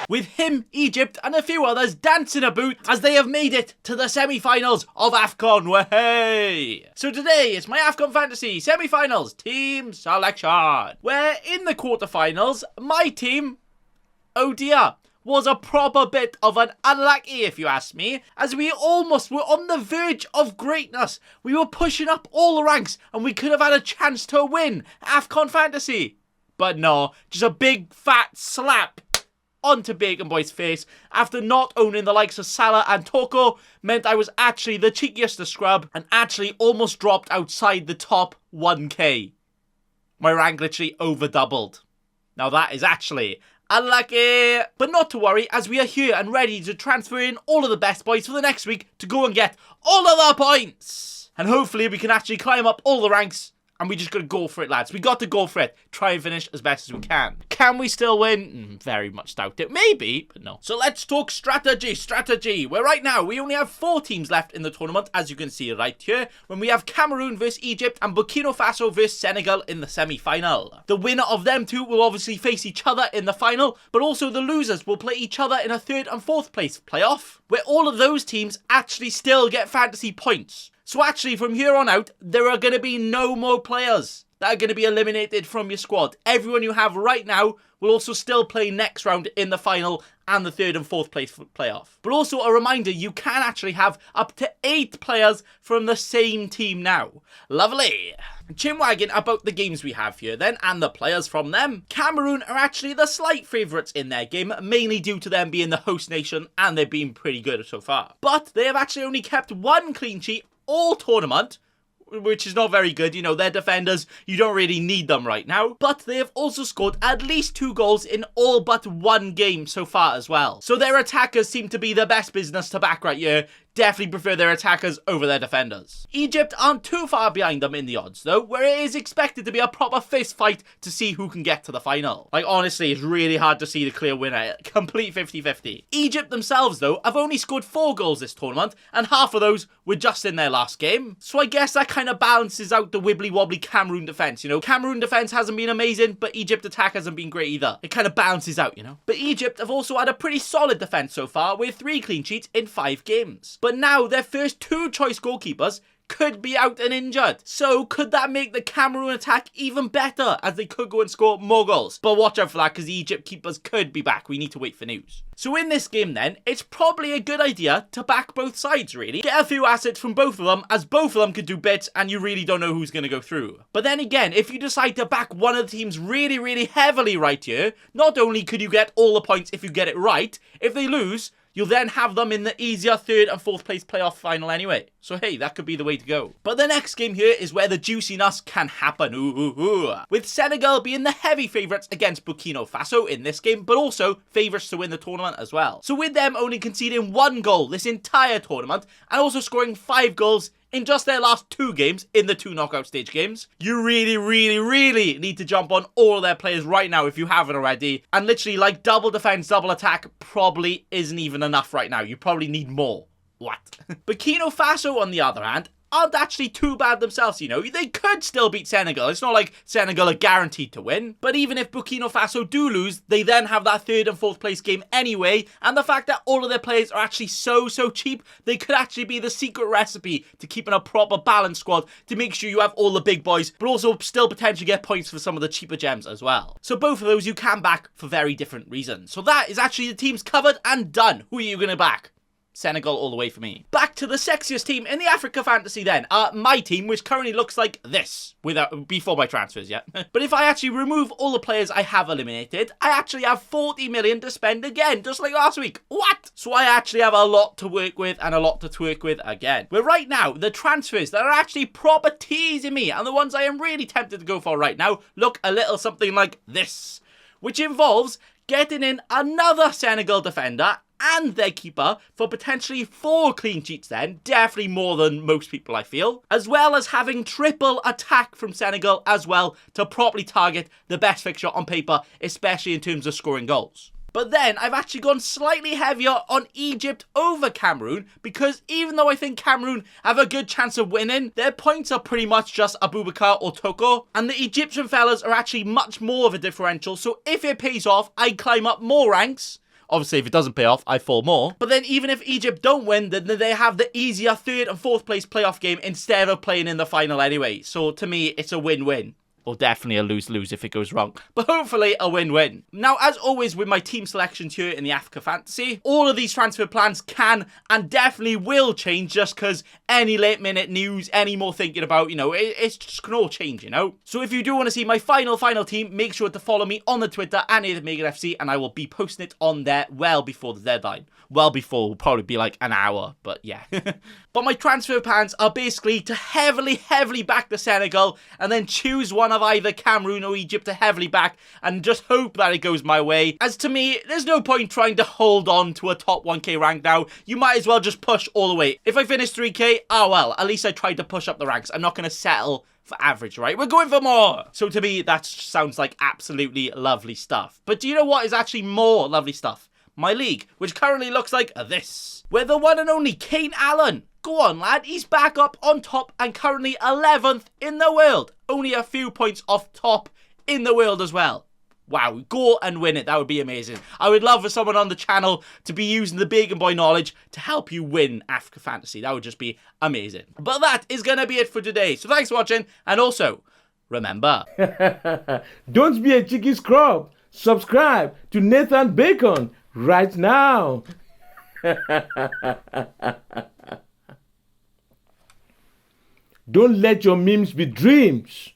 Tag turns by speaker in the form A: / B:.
A: with him, Egypt and a few others dancing about as they have made it to the semi-finals of Afcon. Wahey! So today it's my Afcon Fantasy semi-finals team selection, where in the quarter-finals, my team, oh dear, was a proper bit of an unlucky, if you ask me, as we almost were on the verge of greatness. We were pushing up all the ranks and we could have had a chance to win Afcon Fantasy. But no, just a big fat slap onto Bacon Boy's face after not owning the likes of Salah and Toko meant I was actually the cheekiest to scrub and actually almost dropped outside the top 1k. My rank literally over doubled. Now that is actually unlucky. But not to worry, as we are here and ready to transfer in all of the best boys for the next week to go and get all of the points. And hopefully we can actually climb up all the ranks. And we just got to go for it, lads. We got to go for it. Try and finish as best as we can. Can we still win? Very much doubt it. Maybe, but no. So let's talk strategy. Where right now, we only have 4 teams left in the tournament, as you can see right here, when we have Cameroon versus Egypt and Burkina Faso versus Senegal in the semi-final. The winner of them two will obviously face each other in the final, but also the losers will play each other in a 3rd and 4th place playoff, where all of those teams actually still get fantasy points. So actually, from here on out, there are going to be no more players that are going to be eliminated from your squad. Everyone you have right now will also still play next round in the final and the 3rd and 4th place playoff. But also a reminder, you can actually have up to 8 players from the same team now. Lovely. Chinwagging about the games we have here then, and the players from them. Cameroon are actually the slight favourites in their game, mainly due to them being the host nation, and they've been pretty good so far. But they have actually only kept 1 clean sheet all tournament, which is not very good. You know, their defenders, you don't really need them right now. But they have also scored at least 2 goals in all but 1 game so far as well. So their attackers seem to be the best business to back right here. Definitely prefer their attackers over their defenders. Egypt aren't too far behind them in the odds though, where it is expected to be a proper fist fight to see who can get to the final. Like honestly, it's really hard to see the clear winner. Complete 50-50. Egypt themselves though have only scored 4 goals this tournament, and half of those were just in their last game. So I guess that kind of balances out the wibbly wobbly Cameroon defense, you know. Cameroon defense hasn't been amazing, but Egypt attack hasn't been great either. It kind of balances out, you know. But Egypt have also had a pretty solid defense so far with 3 clean sheets in 5 games. But now their first 2 choice goalkeepers could be out and injured. So could that make the Cameroon attack even better, as they could go and score more goals? But watch out for that, because the Egypt keepers could be back. We need to wait for news. So in this game then, it's probably a good idea to back both sides really. Get a few assets from both of them, as both of them could do bits and you really don't know who's going to go through. But then again, if you decide to back one of the teams really heavily right here, not only could you get all the points if you get it right, if they lose, you'll then have them in the easier 3rd and 4th place playoff final anyway. So hey, that could be the way to go. But the next game here is where the juiciness can happen. With Senegal being the heavy favourites against Burkina Faso in this game, but also favourites to win the tournament as well. So with them only conceding 1 goal this entire tournament, and also scoring 5 goals in just their last 2 games in the 2 knockout stage games, you really need to jump on all of their players right now if you haven't already. And literally, like, double defense, double attack probably isn't even enough right now. You probably need more. What? Burkina Faso, on the other hand, aren't actually too bad themselves, you know. They could still beat Senegal. It's not like Senegal are guaranteed to win. But even if Burkina Faso do lose, they then have that 3rd and 4th place game anyway. And the fact that all of their players are actually so cheap, they could actually be the secret recipe to keeping a proper balanced squad to make sure you have all the big boys, but also still potentially get points for some of the cheaper gems as well. So both of those you can back for very different reasons. So that is actually the teams covered and done. Who are you going to back? Senegal all the way for me. Back to the sexiest team in the Africa Fantasy then. My team, which currently looks like this, before my transfers yet. But if I actually remove all the players I have eliminated, I actually have 40 million to spend again, just like last week. What? So I actually have a lot to work with and a lot to twerk with again. But right now, the transfers that are actually proper teasing me, and the ones I am really tempted to go for right now, look a little something like this, which involves getting in another Senegal defender and their keeper for potentially 4 clean sheets then, definitely more than most people I feel, as well as having triple attack from Senegal as well to properly target the best fixture on paper, especially in terms of scoring goals. But then I've actually gone slightly heavier on Egypt over Cameroon, because even though I think Cameroon have a good chance of winning, their points are pretty much just Abubakar or Toko, and the Egyptian fellas are actually much more of a differential. So if it pays off, I climb up more ranks, Obviously, if it doesn't pay off, I fall more. But then even if Egypt don't win, then they have the easier 3rd and 4th place playoff game instead of playing in the final anyway. So to me, it's a win-win. Or definitely a lose-lose if it goes wrong. But hopefully a win-win. Now, as always with my team selections here in the Afcon Fantasy, all of these transfer plans can and definitely will change just because any late-minute news, any more thinking about, it's just can all change, So if you do want to see my final team, make sure to follow me on the Twitter and FC, and I will be posting it on there well before the deadline. Well before will probably be like an hour, but yeah. But my transfer plans are basically to heavily back the Senegal and then choose one of either Cameroon or Egypt to heavily back and just hope that it goes my way. As to me, there's no point trying to hold on to a top 1k rank now. You might as well just push all the way. If I finish 3k, oh well, at least I tried to push up the ranks. I'm not going to settle for average, right? We're going for more. So to me, that sounds like absolutely lovely stuff. But do you know what is actually more lovely stuff? My league, which currently looks like this. Where the one and only Kane Allen. Go on, lad. He's back up on top and currently 11th in the world. Only a few points off top in the world as well. Wow, go and win it. That would be amazing. I would love for someone on the channel to be using the Big and Boy knowledge to help you win Afcon Fantasy. That would just be amazing. But that is going to be it for today. So thanks for watching. And also, remember.
B: Don't be a cheeky scrub. Subscribe to Nathan Bacon right now. Don't let your memes be dreams.